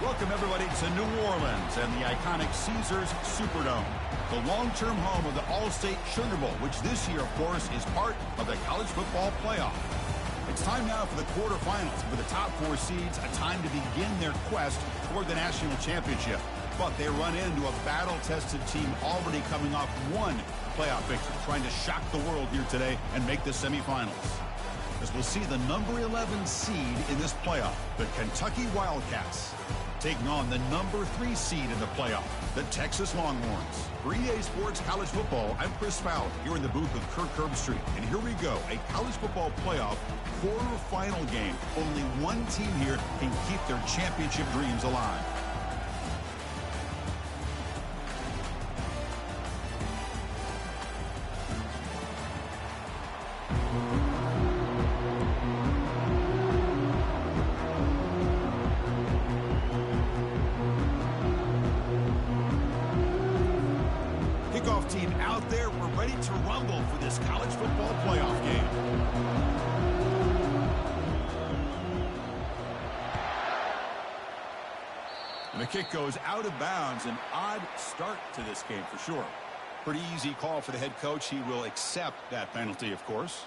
Welcome, everybody, to New Orleans and the iconic Caesars Superdome, the long-term home of the All-State Sugar Bowl, which this year, of course, is part of the college football playoff. It's time now for the quarterfinals, with the top 4 seeds, a time to begin their quest toward the national championship. But they run into a battle-tested team already coming off one playoff victory, trying to shock the world here today and make the semifinals. As we'll see the number 11 seed in this playoff, the Kentucky Wildcats, taking on the number 3 seed in the playoff, the Texas Longhorns. For EA Sports College Football, I'm Chris Fowler, here in the booth with Kirk Herbstreit. And here we go, a college football playoff quarterfinal game. Only one team here can keep their championship dreams alive. Kickoff team out there. We're ready to rumble for this college football playoff game. And the kick goes out of bounds. An odd start to this game for sure. Pretty easy call for the head coach. He will accept that penalty, of course.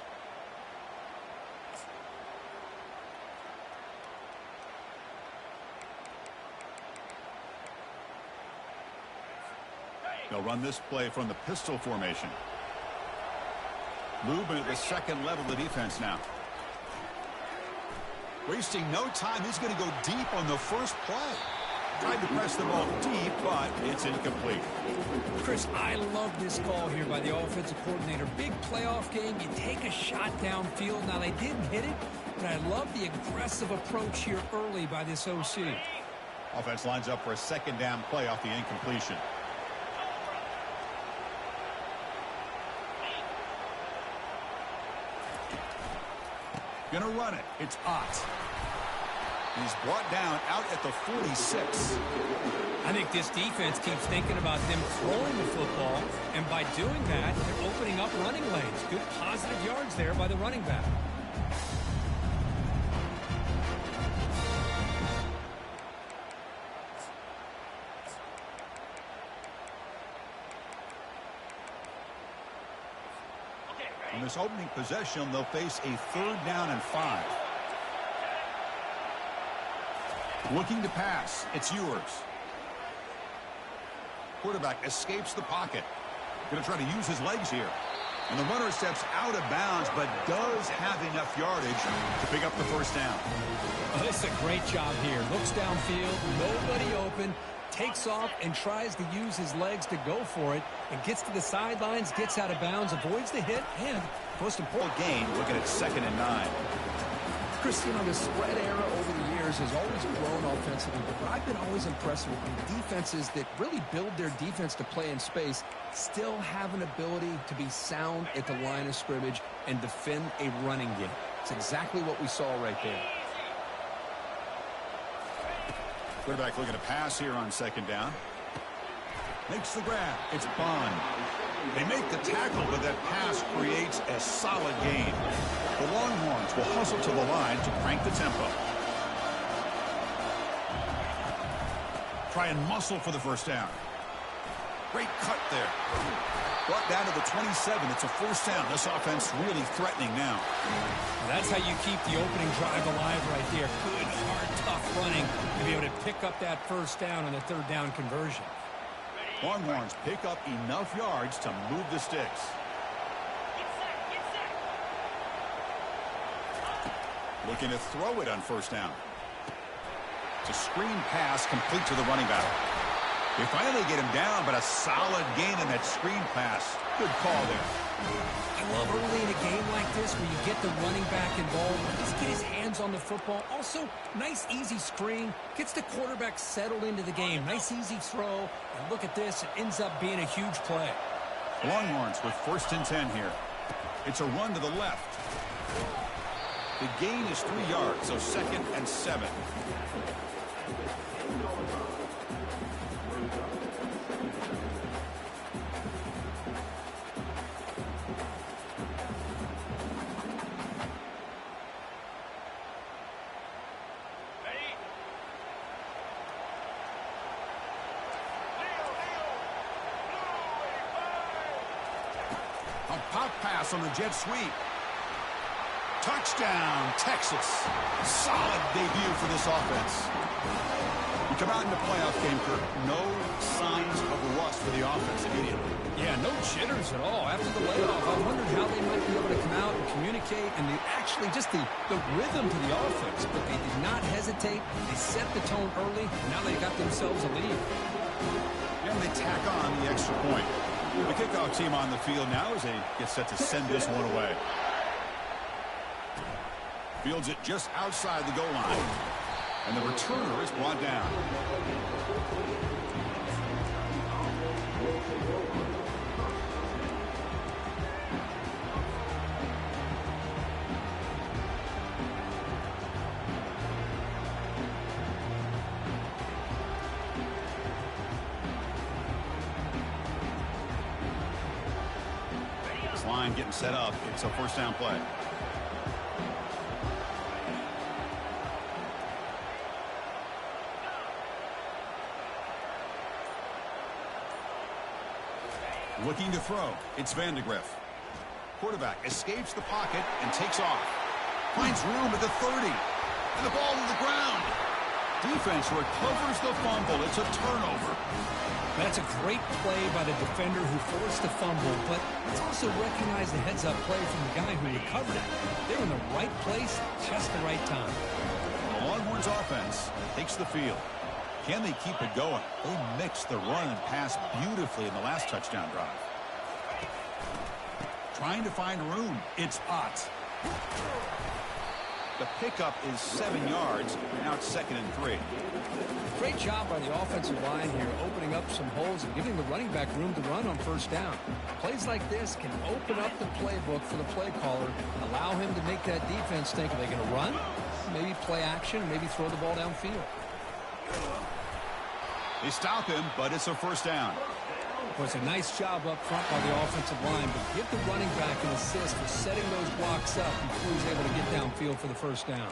They'll run this play from the pistol formation. Movement at the second level of defense now. Wasting no time. He's going to go deep on the first play. Tried to press the ball deep, but it's incomplete. Chris, I love this call here by the offensive coordinator. Big playoff game. You take a shot downfield. Now, they didn't hit it, but I love the aggressive approach here early by this OC. Offense lines up for a second down play off the incompletion. Gonna run it. It's Ott. He's brought down out at the 46. I think this defense keeps thinking about them throwing the football, and by doing that, they're opening up running lanes. Good positive yards there by the running back. On this opening possession, they'll face a 3rd down and 5. Looking to pass. It's Ewers. Quarterback escapes the pocket. Going to try to use his legs here. And the runner steps out of bounds, but does have enough yardage to pick up the first down. Oh, this is a great job here. Looks downfield, nobody open, takes off and tries to use his legs to go for it, and gets to the sidelines, gets out of bounds, avoids the hit, and most important gain, looking at 2nd and 9. Chris, you know, the spread era over the years has always grown offensively, but I've been always impressed with the defenses that really build their defense to play in space, still have an ability to be sound at the line of scrimmage and defend a running game. It's exactly what we saw right there. Quarterback looking to pass here on 2nd down. Makes the grab. It's Bond. They make the tackle, but that pass creates a solid gain. The Longhorns will hustle to the line to crank the tempo. Try and muscle for the first down. Great cut there. Brought down to the 27. It's a 1st down. This offense really threatening now. That's how you keep the opening drive alive right there. Good, hard, tough running to be able to pick up that 1st down on the 3rd down conversion. Longhorns pick up enough yards to move the sticks. Looking to throw it on 1st down. It's a screen pass complete to the running back. They finally get him down, but a solid gain in that screen pass. Good call there. I love early in a game like this where you get the running back involved. Just get his hands on the football. Also, nice, easy screen. Gets the quarterback settled into the game. Nice, easy throw. And look at this. It ends up being a huge play. Longhorns with 1st and 10 here. It's a run to the left. The gain is 3 yards, so 2nd and 7. pass on the jet sweep. Touchdown, Texas. Solid debut for this offense. You come out in the playoff game, Kirk, no signs of rust for the offense immediately. Yeah, no jitters at all. After the layoff, I wondered how they might be able to come out and communicate and actually just the rhythm to the offense. But they did not hesitate. They set the tone early. Now they got themselves a lead. And they tack on the extra point. The kickoff team on the field now as they get set to send this one away. Fields it just outside the goal line. And the returner is brought down. This line getting set up. It's a first down play. Looking to throw. It's Vandegrift. Quarterback escapes the pocket and takes off. Finds room at the 30. And the ball to the ground. Defense recovers the fumble. It's a turnover. That's a great play by the defender who forced the fumble, but let's also recognize the heads-up play from the guy who recovered it. They were in the right place, just the right time. The Longhorns offense takes the field. Can they keep it going? They mixed the run and pass beautifully in the last touchdown drive. Trying to find room. It's Potts. The pickup is 7 yards. Now it's 2nd and 3. Great job by the offensive line here, opening up some holes and giving the running back room to run on first down. Plays like this can open up the playbook for the play caller, allow him to make that defense think, are they going to run? Maybe play action, maybe throw the ball downfield. They stop him, but it's a first down. Well, it's a nice job up front by the offensive line, but give the running back an assist for setting those blocks up before he's able to get downfield for the first down.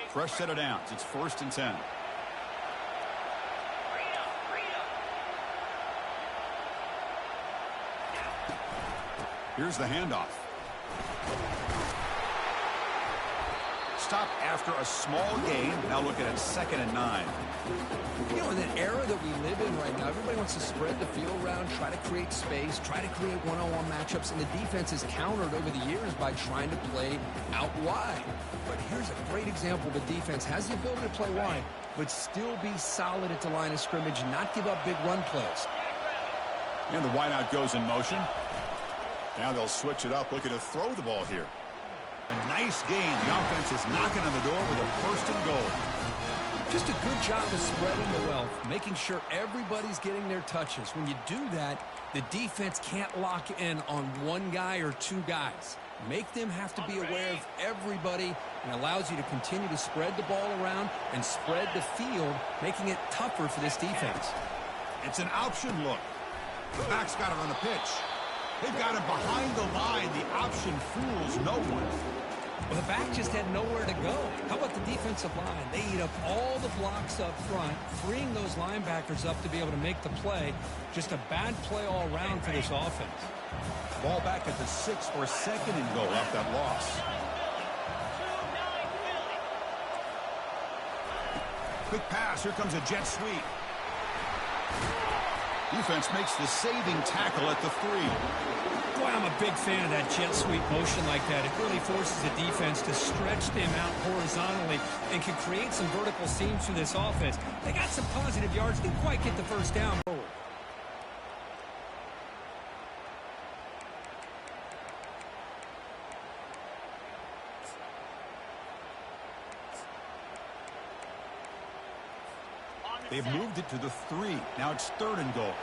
Fresh set of downs. It's 1st and 10. Here's the handoff. Stop after a small gain. Now looking at 2nd and 9. You know, in the era that we live in right now, everybody wants to spread the field around, try to create space, try to create one-on-one matchups, and the defense is countered over the years by trying to play out wide. But here's a great example. The defense has the ability to play wide, but still be solid at the line of scrimmage, not give up big run plays. And the wideout goes in motion. Now they'll switch it up, looking to throw the ball here. A nice gain. The offense is knocking on the door with a 1st and goal. Just a good job of spreading the wealth, making sure everybody's getting their touches. When you do that, the defense can't lock in on one guy or two guys. Make them have to be aware of everybody, and allows you to continue to spread the ball around and spread the field, making it tougher for this defense. It's an option look. The back's got it on the pitch. They've got him behind the line. The option fools no one. Well, the back just had nowhere to go. How about the defensive line? They eat up all the blocks up front, freeing those linebackers up to be able to make the play. Just a bad play all around for this offense. Ball back at the 6 for 2nd and goal off that loss. Quick pass. Here comes a jet sweep. Defense makes the saving tackle at the 3. Boy, I'm a big fan of that jet sweep motion like that. It really forces the defense to stretch them out horizontally and can create some vertical seams through this offense. They got some positive yards. Didn't quite get the first down. They've moved it to the 3. Now it's 3rd and goal.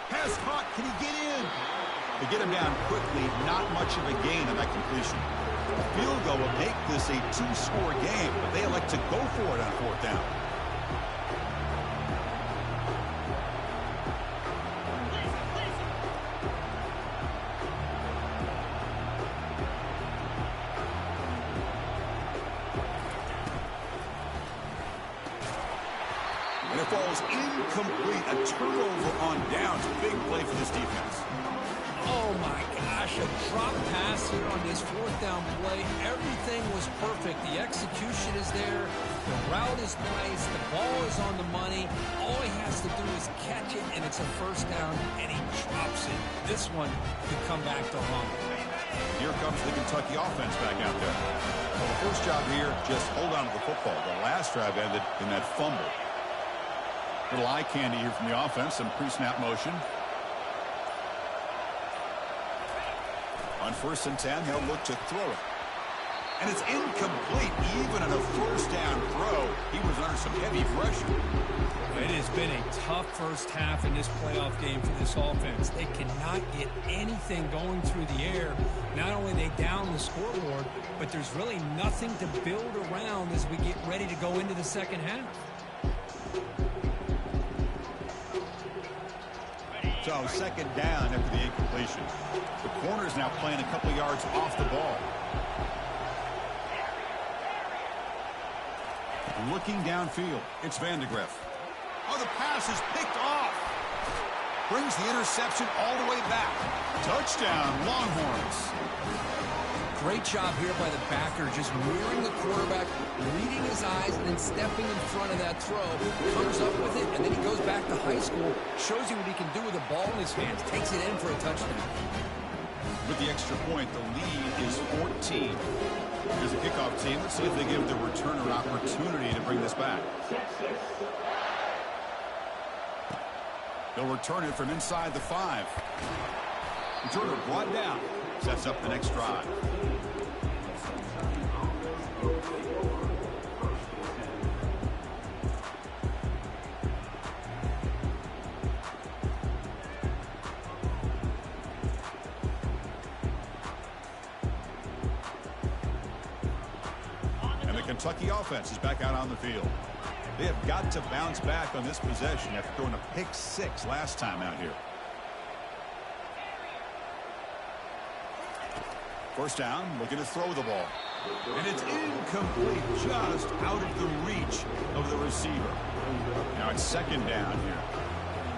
Pass caught. Can he get in? They get him down quickly. Not much of a gain on that completion. A field goal will make this a 2-score game, but they elect to go for it on 4th down. falls incomplete. A turnover on downs. Big play for this defense. Oh, my gosh, a drop pass here on this fourth down play. Everything was perfect. The execution is there. The route is nice. The ball is on the money. All he has to do is catch it, and it's a first down, and he drops it. This one could come back to haunt him. Here comes the Kentucky offense back out there. Well, the first job here, just hold on to the football. The last drive ended in that fumble. Little eye candy here from the offense. Some pre-snap motion. On 1st and 10, they'll look to throw it. And it's incomplete. Even on a first down throw, he was under some heavy pressure. It has been a tough first half in this playoff game for this offense. They cannot get anything going through the air. Not only are they down the scoreboard, but there's really nothing to build around as we get ready to go into the second half. So second down after the incompletion. The corner's now playing a couple yards off the ball. Looking downfield, it's Vandegrift. Oh, the pass is picked off. Brings the interception all the way back. Touchdown, Longhorns. Great job here by the backer, just mirroring the quarterback, reading his eyes, and then stepping in front of that throw. Comes up with it, and then he goes back to high school, shows you what he can do with the ball in his hands, takes it in for a touchdown. With the extra point, the lead is 14. Here's a kickoff team. Let's see if they give the returner an opportunity to bring this back. They'll return it from inside the 5. Returner brought down. Sets up the next drive. And the Kentucky offense is back out on the field. They have got to bounce back on this possession after throwing a pick 6 last time out here. First down, looking to throw the ball. And it's incomplete, just out of the reach of the receiver. Now it's second down here.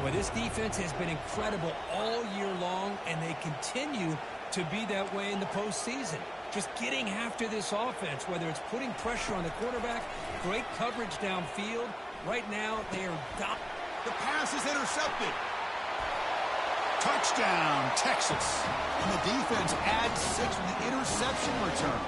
Well, this defense has been incredible all year long, and they continue to be that way in the postseason. Just getting after this offense, whether it's putting pressure on the quarterback, great coverage downfield. Right now, they are down. The pass is intercepted. Touchdown, Texas. And the defense adds 6 with the interception return.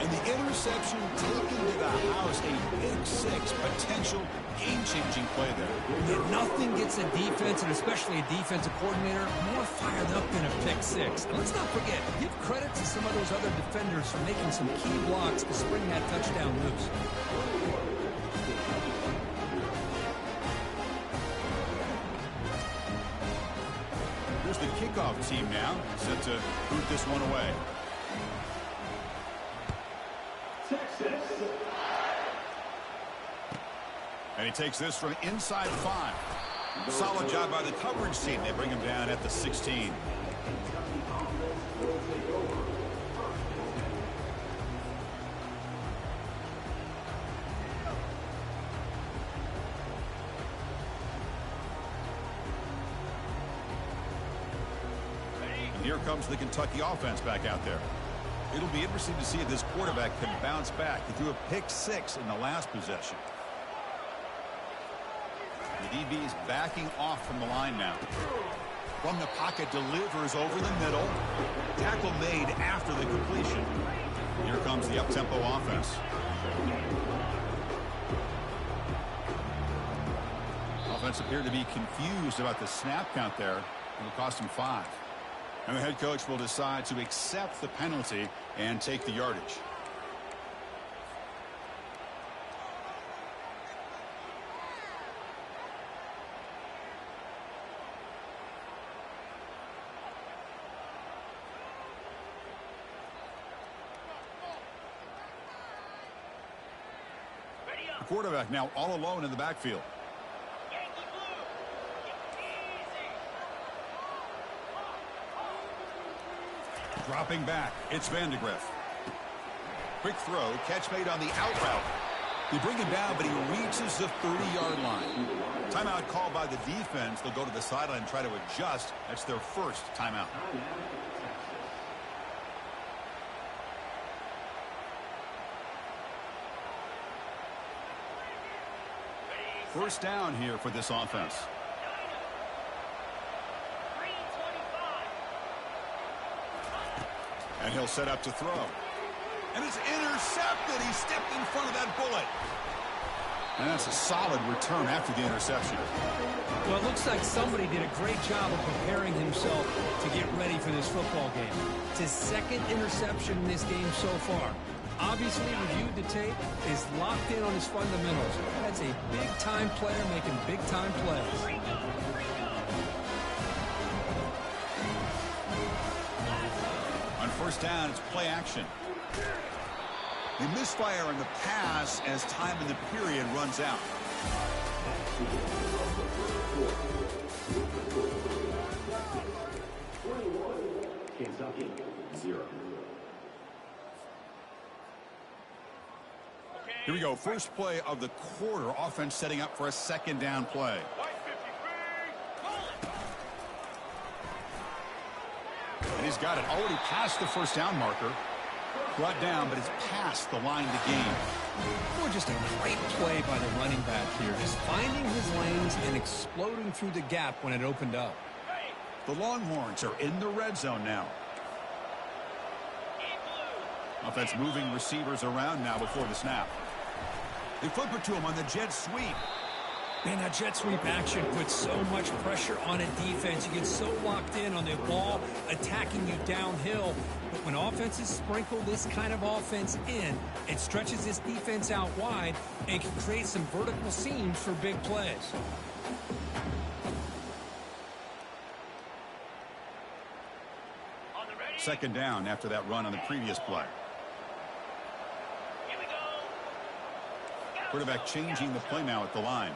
And the interception taken to the house, a big 6, potential game-changing play there. Yeah, nothing gets a defense, and especially a defensive coordinator, more fired up than a pick 6. And let's not forget, give credit to some of those other defenders for making some key blocks to spring that touchdown loose. Here's the kickoff team now, set to boot this one away. And he takes this from inside 5. Solid job by the coverage team. They bring him down at the 16. And here comes the Kentucky offense back out there. It'll be interesting to see if this quarterback can bounce back. He threw a pick 6 in the last possession. The DB is backing off from the line now. From the pocket, delivers over the middle. Tackle made after the completion. Here comes the up-tempo offense. Offense appeared to be confused about the snap count there. It'll cost him 5. And the head coach will decide to accept the penalty and take the yardage. The quarterback now all alone in the backfield. Dropping back, it's Vandegrift. Quick throw, catch made on the out route. They bring him down, but he reaches the 30-yard line. Timeout called by the defense. They'll go to the sideline and try to adjust. That's their first timeout. First down here for this offense. And he'll set up to throw. And it's intercepted. He stepped in front of that bullet. And that's a solid return after the interception. Well, it looks like somebody did a great job of preparing himself to get ready for this football game. It's his second interception in this game so far. Obviously, reviewed the tape, is locked in on his fundamentals. That's a big-time player making big-time plays. On first down, it's play action. They misfire in the pass as time in the period runs out. Kentucky, 0. Here we go. First play of the quarter. Offense setting up for a second down play. And he's got it already past the first down marker. Brought down, but it's past the line of the game. Well, just a great play by the running back here. Just finding his lanes and exploding through the gap when it opened up. The Longhorns are in the red zone now. Offense moving receivers around now before the snap. They flip it to him on the jet sweep. Man, that jet sweep action puts so much pressure on a defense. You get so locked in on the ball attacking you downhill. But when offenses sprinkle this kind of offense in, it stretches this defense out wide and can create some vertical seams for big plays. Second down after that run on the previous play. Quarterback changing the play now at the line.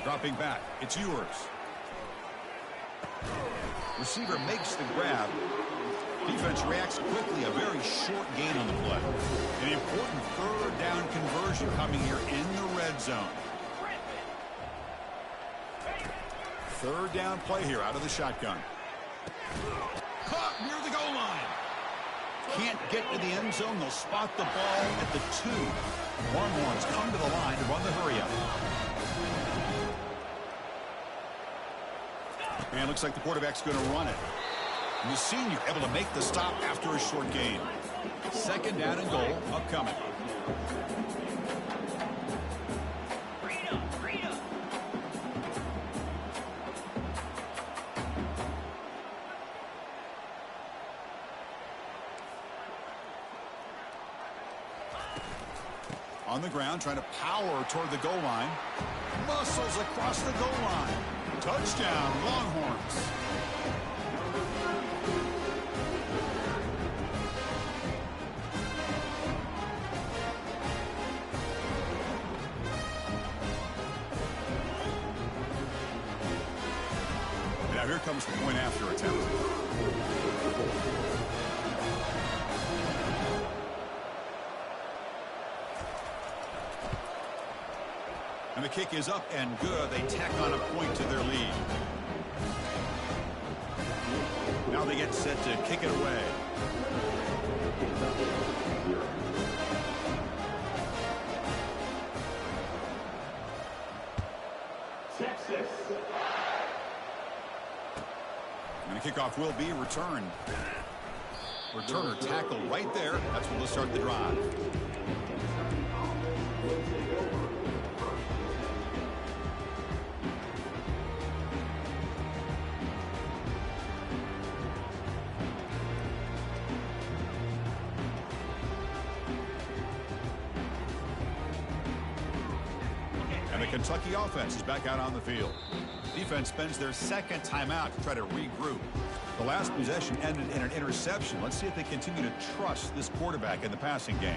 Dropping back. It's Ewers. Receiver makes the grab. Defense reacts quickly. A very short gain on the play. An important third down conversion coming here in the red zone. Third down play here out of the shotgun. Caught near the goal line. Can't get to the end zone. They'll spot the ball at the 2. Longhorns come to the line to run the hurry-up. And looks like the quarterback's going to run it. And the senior able to make the stop after a short gain. Second down and goal upcoming. On the ground, trying to power toward the goal line. Muscles across the goal line. Touchdown, Longhorns. Now here comes the point after attempt. And the kick is up and good. They tack on a point to their lead. Now they get set to kick it away. Texas. And the kickoff will be returned. Returner tackle right there. That's what will start the drive. And the Kentucky offense is back out on the field. Defense spends their second timeout to try to regroup. The last possession ended in an interception. Let's see if they continue to trust this quarterback in the passing game.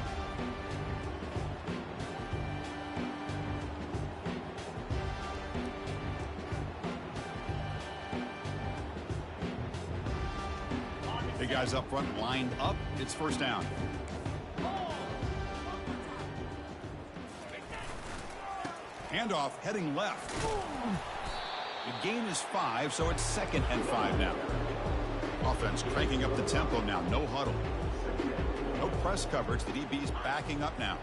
The guys up front lined up. It's first down. Handoff heading left. The gain is 5, so it's 2nd and 5 now. Offense cranking up the tempo now. No huddle. No press coverage. The DB's backing up now.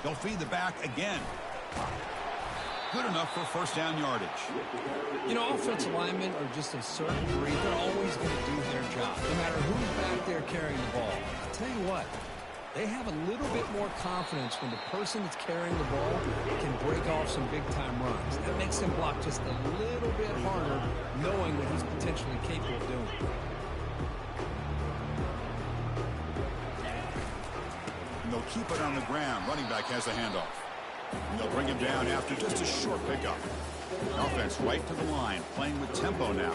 They'll feed the back again. Good enough for first down yardage. You know, offensive linemen are just a certain breed. They're always going to do their job, no matter who's back there carrying the ball. I'll tell you what, they have a little bit more confidence when the person that's carrying the ball can break off some big-time runs. That makes them block just a little bit harder, knowing what he's potentially capable of doing. And they'll keep it on the ground. Running back has a handoff. And they'll bring him down after just a short pickup. Offense right to the line, playing with tempo now.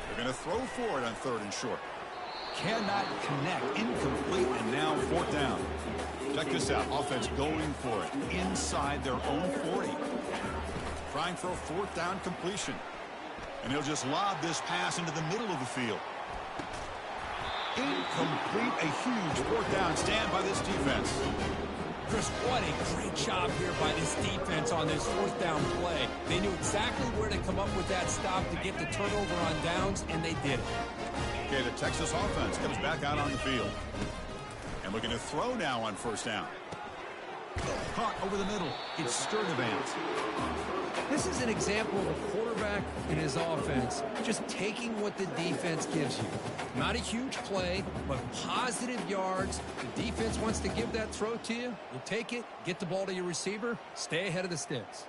They're going to throw for it on 3rd and short. Cannot connect. Incomplete, and now 4th down. Check this out. Offense going for it inside their own 40. Trying for a 4th down completion. And he'll just lob this pass into the middle of the field. Incomplete. A huge 4th down stand by this defense. Chris, what a great job here by this defense on this 4th down play. They knew exactly where to come up with that stop to get the turnover on downs, and they did it. Okay, the Texas offense comes back out on the field. And looking to throw now on 1st down. Caught over the middle. It's Sturdivant. This is an example of a quarterback and his offense just taking what the defense gives you. Not a huge play, but positive yards. The defense wants to give that throw to you. You'll take it, get the ball to your receiver, stay ahead of the sticks.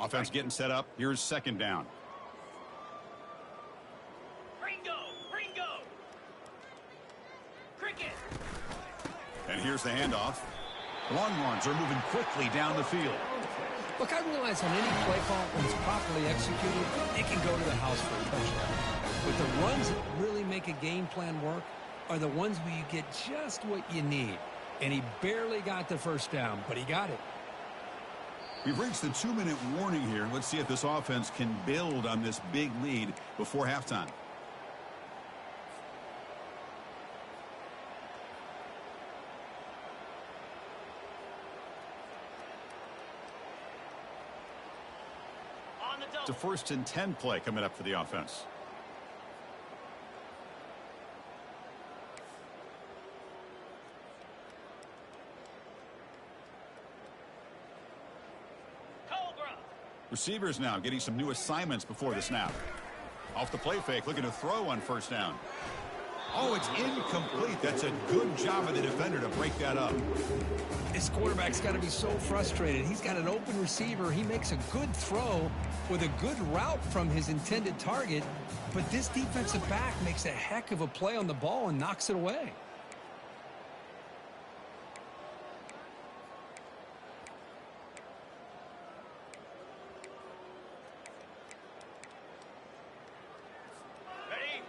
Offense getting set up. Here's 2nd down. And here's the handoff. Longhorns are moving quickly down the field. Look, I realize on any play call, when it's properly executed, it can go to the house for a touchdown. But the runs that really make a game plan work are the ones where you get just what you need. And he barely got the 1st down, but he got it. We've reached the 2-minute warning here. Let's see if this offense can build on this big lead before halftime. It's a 1st and 10 play coming up for the offense. Receivers now getting some new assignments before the snap. Off the play fake, looking to throw on 1st down. Oh, it's incomplete. That's a good job of the defender to break that up. This quarterback's got to be so frustrated. He's got an open receiver. He makes a good throw with a good route from his intended target, but this defensive back makes a heck of a play on the ball and knocks it away.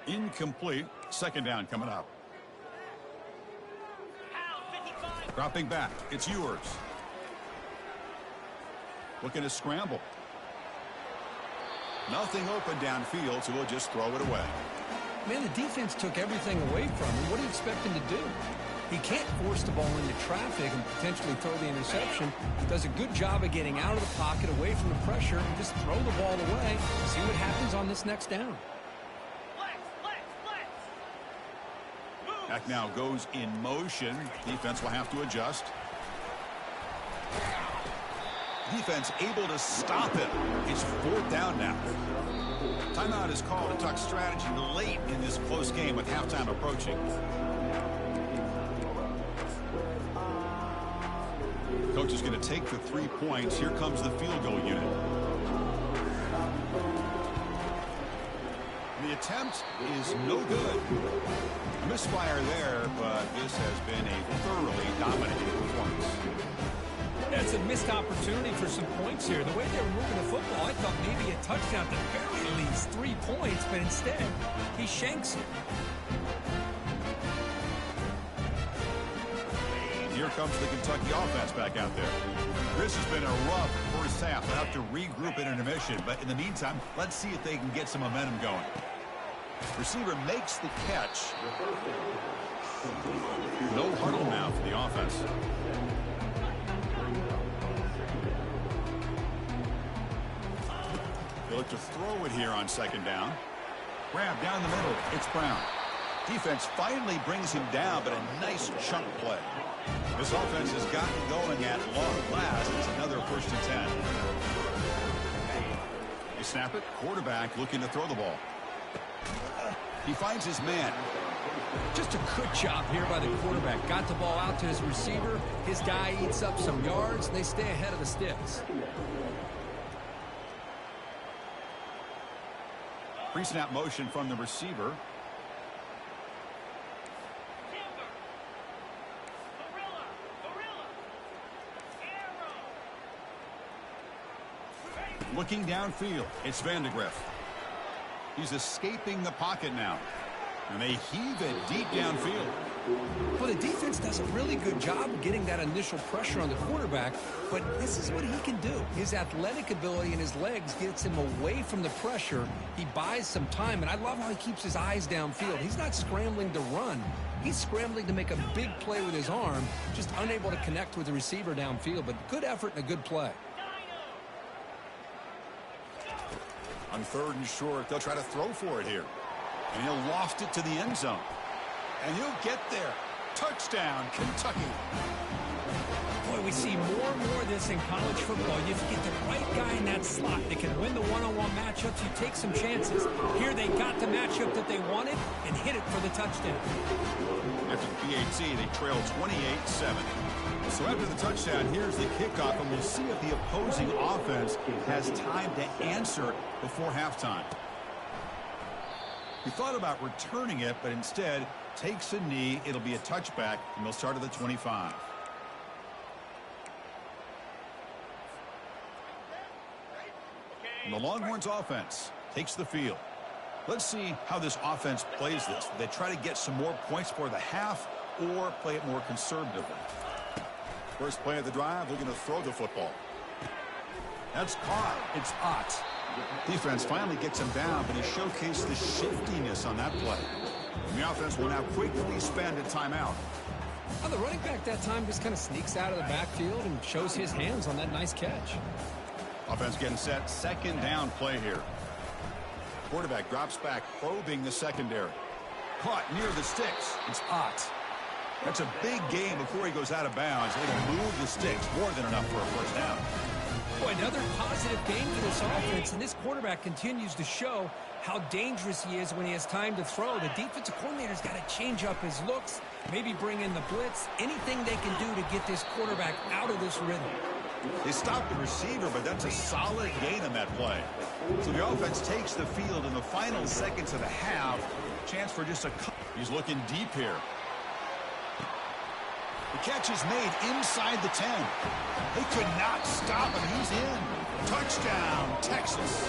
Incomplete. 2nd down coming up. Dropping back. It's Ewers. Looking to scramble. Nothing open downfield, so we'll just throw it away. Man, the defense took everything away from him. What do you expect him to do? He can't force the ball into traffic and potentially throw the interception. He does a good job of getting out of the pocket, away from the pressure, and just throw the ball away. See what happens on this next down. Back now goes in motion. Defense will have to adjust. Defense able to stop it. It's 4th down now. Timeout is called to talk strategy late in this close game with halftime approaching. Coach is going to take the 3 points. Here comes the field goal unit. The attempt is no good. A misfire there, but this has been a thoroughly dominating performance. That's a missed opportunity for some points here. The way they were moving the football, I thought maybe a touchdown at the very least, 3 points, but instead, he shanks it. Here comes the Kentucky offense back out there. This has been a rough first half. They'll have to regroup in intermission, but in the meantime, let's see if they can get some momentum going. Receiver makes the catch. No huddle now for the offense. They look to throw it here on second down. Grab down the middle. It's Brown. Defense finally brings him down, but a nice chunk play. This offense has gotten going at long last. It's another 1st and 10. They snap it. Quarterback looking to throw the ball. He finds his man. Just a good job here by the quarterback. Got the ball out to his receiver. His guy eats up some yards, and they stay ahead of the sticks. Pre-snap motion from the receiver. Looking downfield, it's Vandegrift. He's escaping the pocket now. And they heave it deep downfield. Well, the defense does a really good job of getting that initial pressure on the quarterback, but this is what he can do. His athletic ability and his legs gets him away from the pressure. He buys some time, and I love how he keeps his eyes downfield. He's not scrambling to run. He's scrambling to make a big play with his arm, just unable to connect with the receiver downfield, but good effort and a good play. On 3rd and short, they'll try to throw for it here. And he'll loft it to the end zone. And he'll get there. Touchdown, Kentucky. Boy, we see more and more of this in college football. If you get the right guy in that slot that can win the one-on-one matchups, you take some chances. Here they got the matchup that they wanted and hit it for the touchdown. After the PAT, they trail 28-7. So after the touchdown, here's the kickoff, and we'll see if the opposing offense has time to answer before halftime. He thought about returning it, but instead takes a knee. It'll be a touchback, and they'll start at the 25. And the Longhorns offense takes the field. Let's see how this offense plays this. They try to get some more points for the half or play it more conservatively. First play of the drive, looking to throw the football. That's caught. It's Ott. Defense finally gets him down, but he showcased the shiftiness on that play. And the offense will now quickly spend a timeout. Well, the running back that time just kind of sneaks out of the backfield and shows his hands on that nice catch. Offense getting set. 2nd down play here. Quarterback drops back, probing the secondary. Caught near the sticks. It's Ott. That's a big gain before he goes out of bounds. They can move the sticks, more than enough for a 1st down. Boy, another positive game for this offense, and this quarterback continues to show how dangerous he is when he has time to throw. The defensive coordinator's got to change up his looks, maybe bring in the blitz, anything they can do to get this quarterback out of this rhythm. They stopped the receiver, but that's a solid gain on that play. So the offense takes the field in the final seconds of the half. Chance for just a cut. He's looking deep here. The catch is made inside the 10. They could not stop him. He's in. Touchdown, Texas.